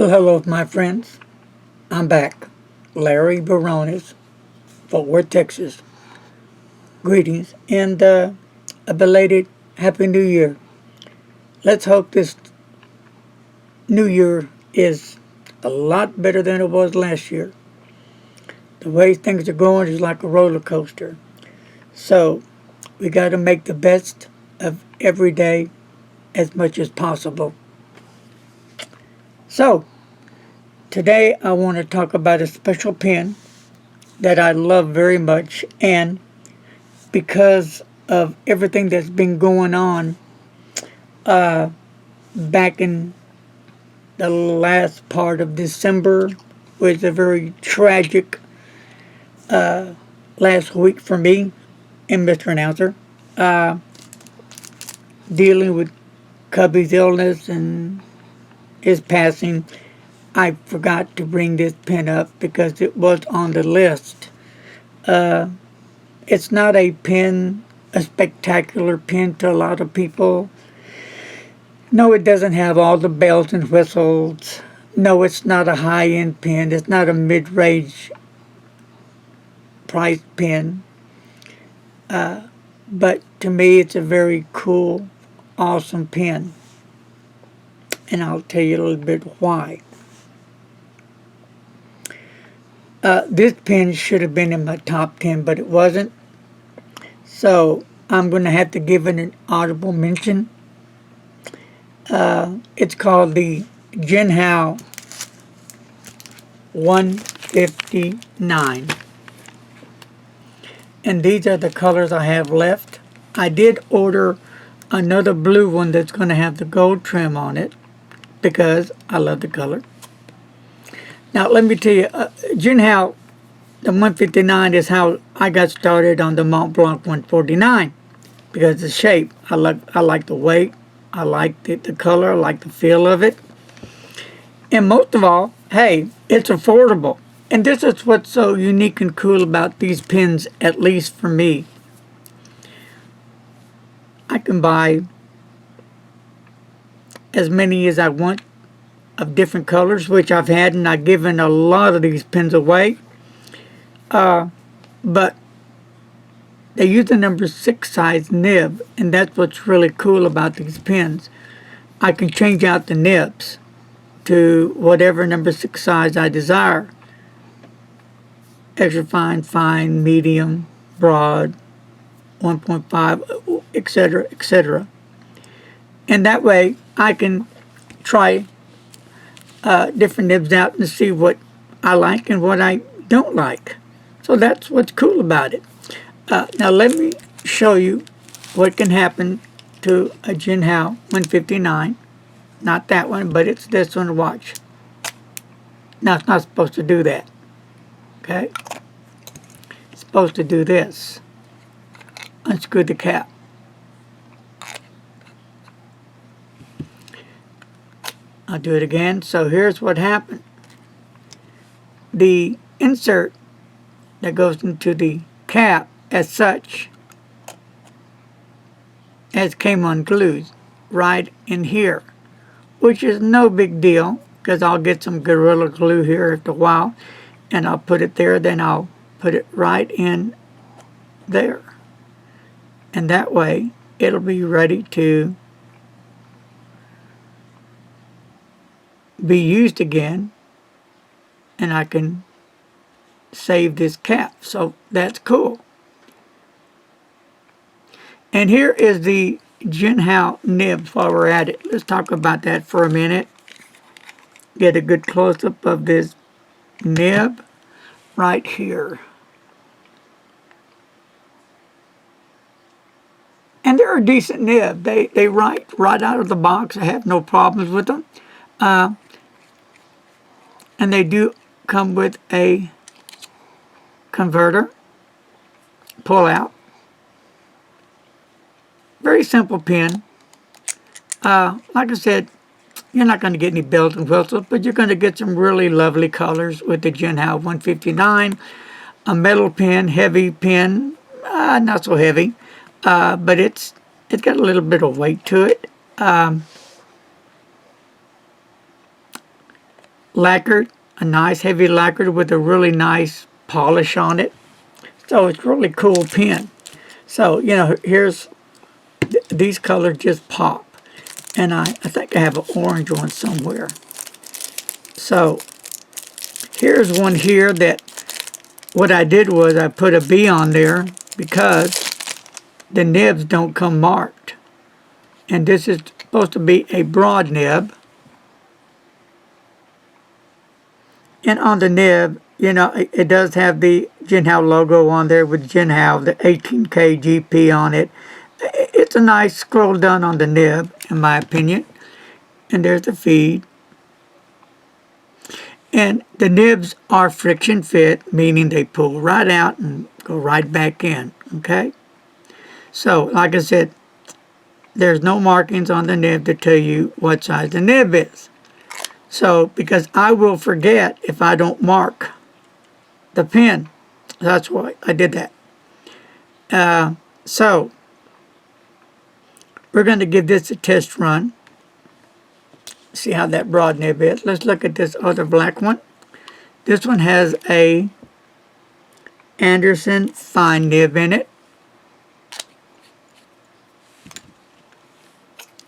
Well, hello, my friends. I'm back. Larry Barones, Fort Worth, Texas. Greetings and a belated Happy New Year. Let's hope this New Year is a lot better than it was last year. The way things are going is like a roller coaster. So we got to make the best of every day as much as possible. So today I want to talk about a special pen that I love very much, and because of everything that's been going on back in the last part of December, was a very tragic last week for me and Mr. Announcer, dealing with Cubby's illness and his passing. I forgot to bring this pen up because it was on the list. It's not a pen, a spectacular pen to a lot of people. No, it doesn't have all the bells and whistles. No, it's not a high-end pen. It's not a mid-range price pen. But to me, it's a very cool, awesome pen. And I'll tell you a little bit why. This pen should have been in my top 10, but it wasn't. So I'm going to have to give it an audible mention. It's called the Jinhao 159. And these are the colors I have left. I did order another blue one that's going to have the gold trim on it because I love the color. Now let me tell you, Jinhao, the 159 is how I got started on the Mont Blanc 149 because the shape. I like the weight. I like the color. I like the feel of it. And most of all, hey, it's affordable. And this is what's so unique and cool about these pens, at least for me. I can buy as many as I want of different colors, which I've had, and I've given a lot of these pens away. But they use the number 6 size nib, and that's what's really cool about these pens. I can change out the nibs to whatever number 6 size I desire. Extra fine, fine, medium, broad, 1.5, etc., etc. And that way I can try different nibs out and see what I like and what I don't like. So that's what's cool about it. Now let me show you what can happen to a Jinhao 159. Not that one, but it's this one. Watch. Now it's not supposed to do that. Okay? It's supposed to do this. Unscrew the cap. I'll do it again. So here's what happened. The insert that goes into the cap as such as came unglued right in here, which is no big deal because I'll get some Gorilla Glue here after a while and I'll put it there, then I'll put it right in there, and that way it'll be ready to be used again, and I can save this cap. So that's cool. And here is the Jinhao nibs while we're at it. Let's talk about that for a minute. Get a good close-up of this nib right here. And they're a decent nib. They write right out of the box. I have no problems with them. And they do come with a converter, pull out. Very simple pen. Like I said, you're not going to get any bells and whistles, but you're going to get some really lovely colors with the Jinhao 159. A metal pen, heavy pen, not so heavy, but it's got a little bit of weight to it. lacquered, a nice heavy lacquered with a really nice polish on it. So it's really cool pen. So, you know, here's, these colors just pop. And I think I have an orange one somewhere. So here's one here that what I did was I put a B on there because the nibs don't come marked. And this is supposed to be a broad nib. And on the nib, you know, it does have the Jinhao logo on there with Jinhao, the 18K GP on it. It's a nice scroll done on the nib, in my opinion. And there's the feed. And the nibs are friction fit, meaning they pull right out and go right back in, okay? So, like I said, there's no markings on the nib to tell you what size the nib is. So, because I will forget if I don't mark the pen. That's why I did that. So, we're going to give this a test run. See how that broad nib is. Let's look at this other black one. This one has a Anderson fine nib in it.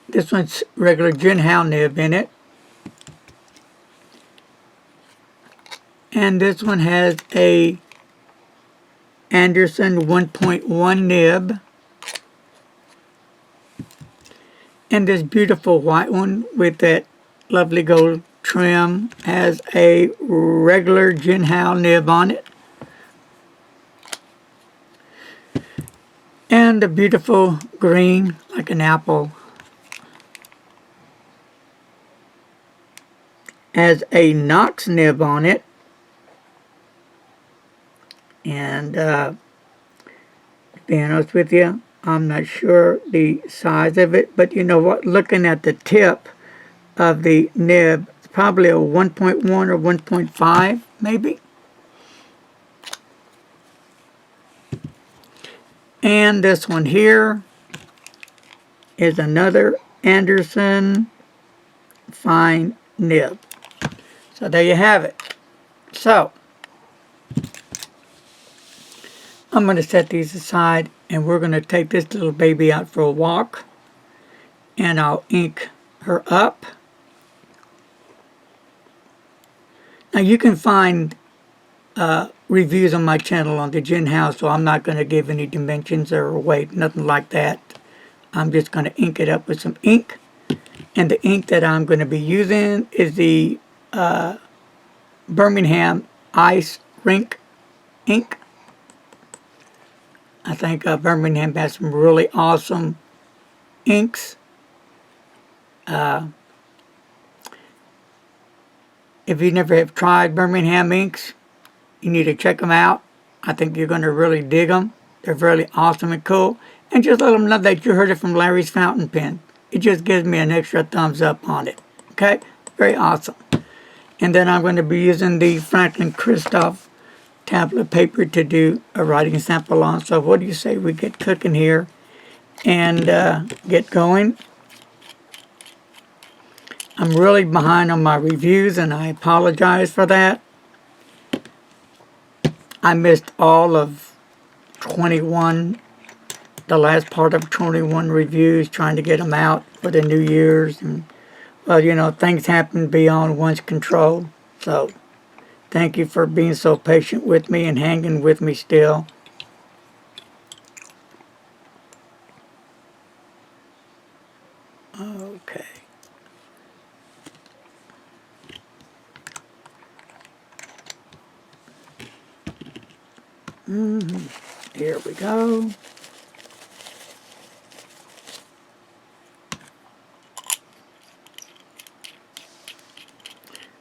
This one's regular Jinhao nib in it. And this one has a Anderson 1.1 nib. And this beautiful white one with that lovely gold trim has a regular Jinhao nib on it. And the beautiful green, like an apple, has a Knox nib on it. And to be honest with you, I'm not sure the size of it, but you know what, looking at the tip of the nib, it's probably a 1.1 or 1.5 maybe. And this one here is another Anderson fine nib. So there you have it. So I'm going to set these aside and we're going to take this little baby out for a walk, and I'll ink her up. Now you can find reviews on my channel on the Jinhao, so I'm not going to give any dimensions or weight, nothing like that. I'm just going to ink it up with some ink. And the ink that I'm going to be using is the Birmingham Ice Rink ink. I think Birmingham has some really awesome inks. If you never have tried Birmingham inks, you need to check them out. I think you're going to really dig them. They're really awesome and cool. And just let them know that you heard it from Larry's Fountain Pen. It just gives me an extra thumbs up on it. Okay? Very awesome. And then I'm going to be using the Franklin Christoph tablet paper to do a writing sample on. So what do you say we get cooking here and get going? I'm really behind on my reviews and I apologize for that. I missed all of 21, the last part of 21 reviews, trying to get them out for the New Year's. And, well, you know, things happen beyond one's control. So thank you for being so patient with me and hanging with me still. Okay. Here we go.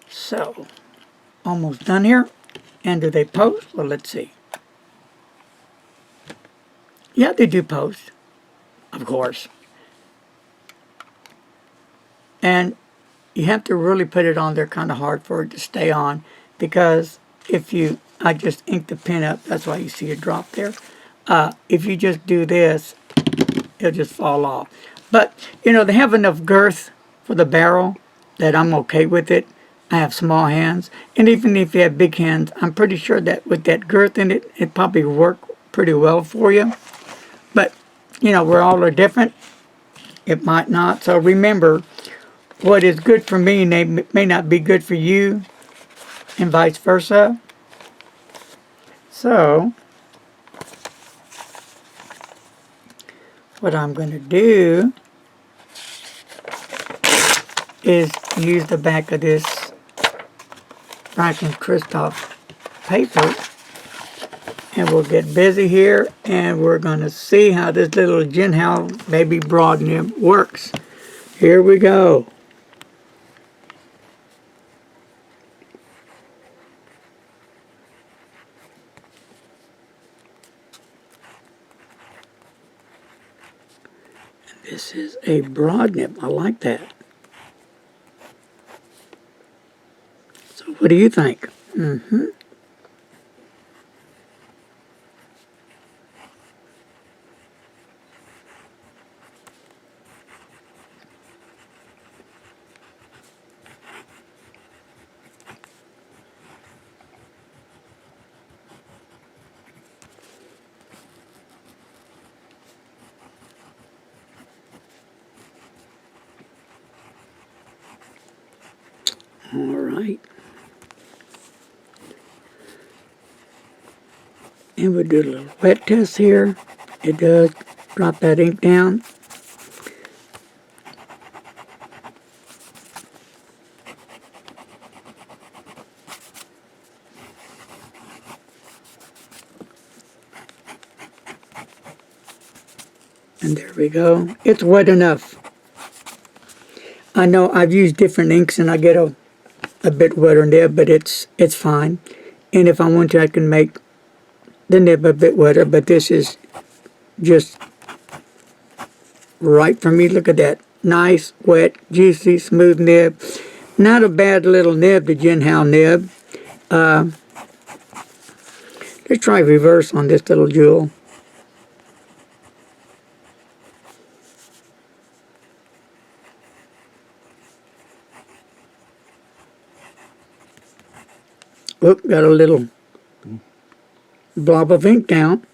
So, almost done here. And do they post? Well, let's see. Yeah, they do post, of course. And you have to really put it on there kind of hard for it to stay on, because if you, I just inked the pen up, that's why you see a drop there. If you just do this, it'll just fall off. But, you know, they have enough girth for the barrel that I'm okay with it. I have small hands, and even if you have big hands, I'm pretty sure that with that girth in it, it probably work pretty well for you. But, you know, we're all are different. It might not. So remember, what is good for me may not be good for you, and vice versa. So, what I'm going to do is use the back of this Franklin Christoph paper, and we'll get busy here, and we're going to see how this little Jinhao baby broad nib works. Here we go. This is a broad nib. I like that. So what do you think? All right. And we'll do a little wet test here. It does drop that ink down. And there we go. It's wet enough. I know I've used different inks and I get a bit wetter nib, but it's fine. And if I want to, I can make the nib a bit wetter, but this is just right for me. Look at that. Nice, wet, juicy, smooth nib. Not a bad little nib, the Jinhao nib. Let's try reverse on this little jewel. Oop, got a little blob of ink down.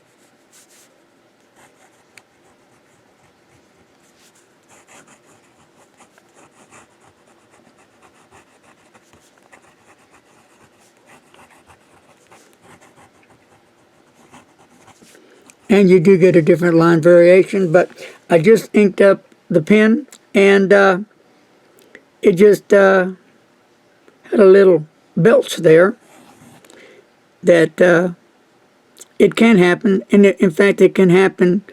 And you do get a different line variation, but I just inked up the pen, and it just had a little belch there that it can happen, and in fact it can happen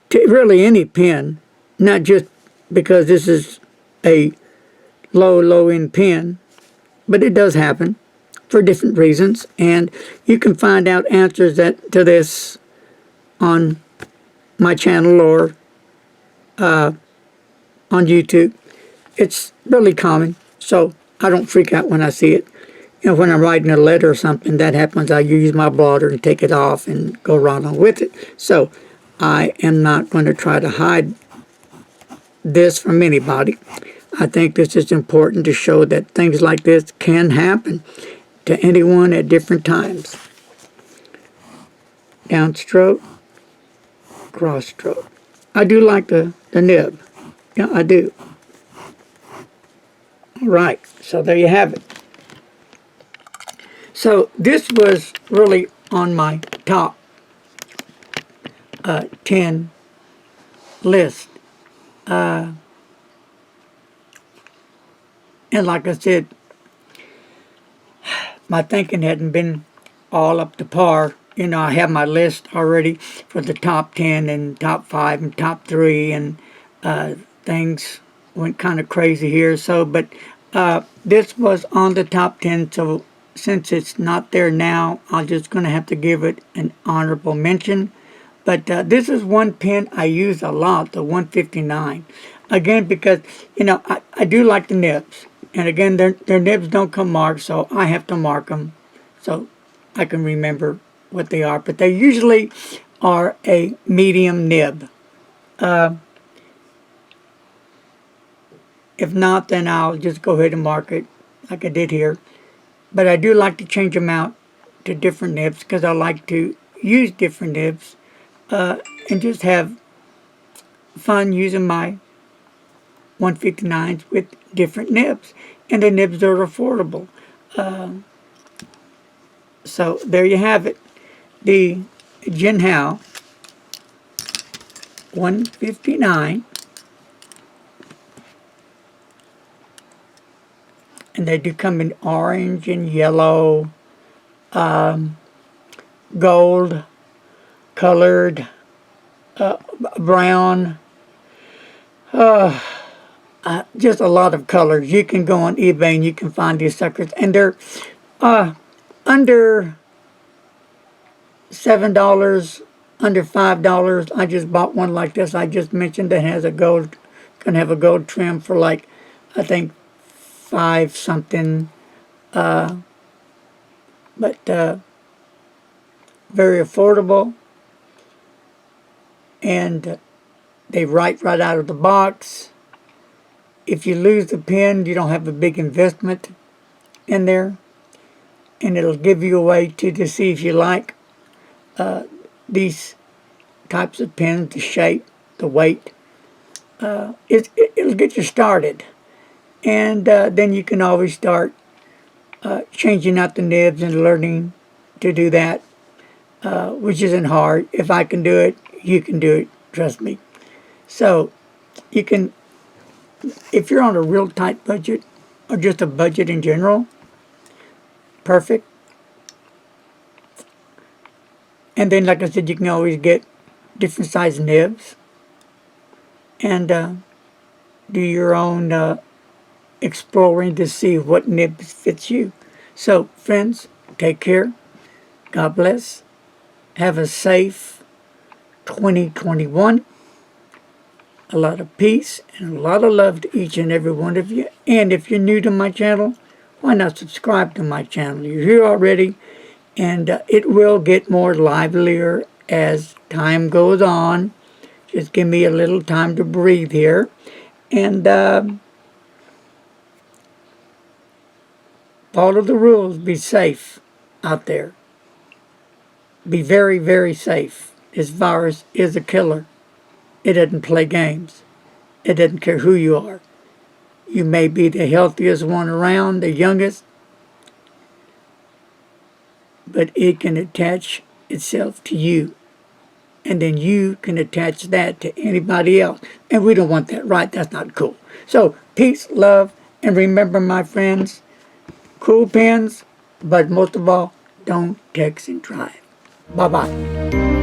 to really any pen, not just because this is a low-end pen, but it does happen for different reasons, and you can find out answers to this on my channel or on YouTube. It's really common, so I don't freak out when I see it. You know, when I'm writing a letter or something, that happens. I use my blotter and take it off and go right on with it. So I am not going to try to hide this from anybody. I think this is important to show that things like this can happen to anyone at different times. Downstroke, cross stroke. I do like the nib. Yeah, I do. All right, so there you have it. So this was really on my top 10 list. And like I said, my thinking hadn't been all up to par. You know, I have my list already for the top 10 and top 5 and top 3, and things went kind of crazy here. So, but this was on the top 10, so since it's not there now, I'm just going to have to give it an honorable mention. But this is one pen I use a lot, the 159. Again, because, you know, I do like the nibs. And again, their nibs don't come marked, so I have to mark them so I can remember what they are. But they usually are a medium nib. If not, then I'll just go ahead and mark it like I did here. But I do like to change them out to different nibs because I like to use different nibs and just have fun using my 159s with different nibs. And the nibs are affordable. So there you have it. The Jinhao 159. And they do come in orange and yellow, gold, colored, brown, just a lot of colors. You can go on eBay and you can find these suckers. And they're under $7, under $5. I just bought one like this. I just mentioned that has a gold, gonna have a gold trim for like, I think 5 something. But very affordable. And they write right out of the box. If you lose the pen, you don't have a big investment in there. And it'll give you a way to see if you like these types of pens, the shape, the weight. It'll get you started. And then you can always start changing out the nibs and learning to do that, which isn't hard. If I can do it, you can do it. Trust me. So you can, if you're on a real tight budget or just a budget in general, perfect. And then, like I said, you can always get different size nibs and do your own exploring to see what nib fits you. So, friends, take care. God bless. Have a safe 2021. A lot of peace and a lot of love to each and every one of you. And if you're new to my channel, why not subscribe to my channel? You're here already, and it will get more livelier as time goes on. Just give me a little time to breathe here. And follow the rules. Be safe out there. Be very, very safe. This virus is a killer. It doesn't play games. It doesn't care who you are. You may be the healthiest one around, the youngest, but it can attach itself to you. And then you can attach that to anybody else. And we don't want that, right? That's not cool. So, peace, love, and remember, my friends, cool pens, but most of all, don't text and drive. Bye-bye.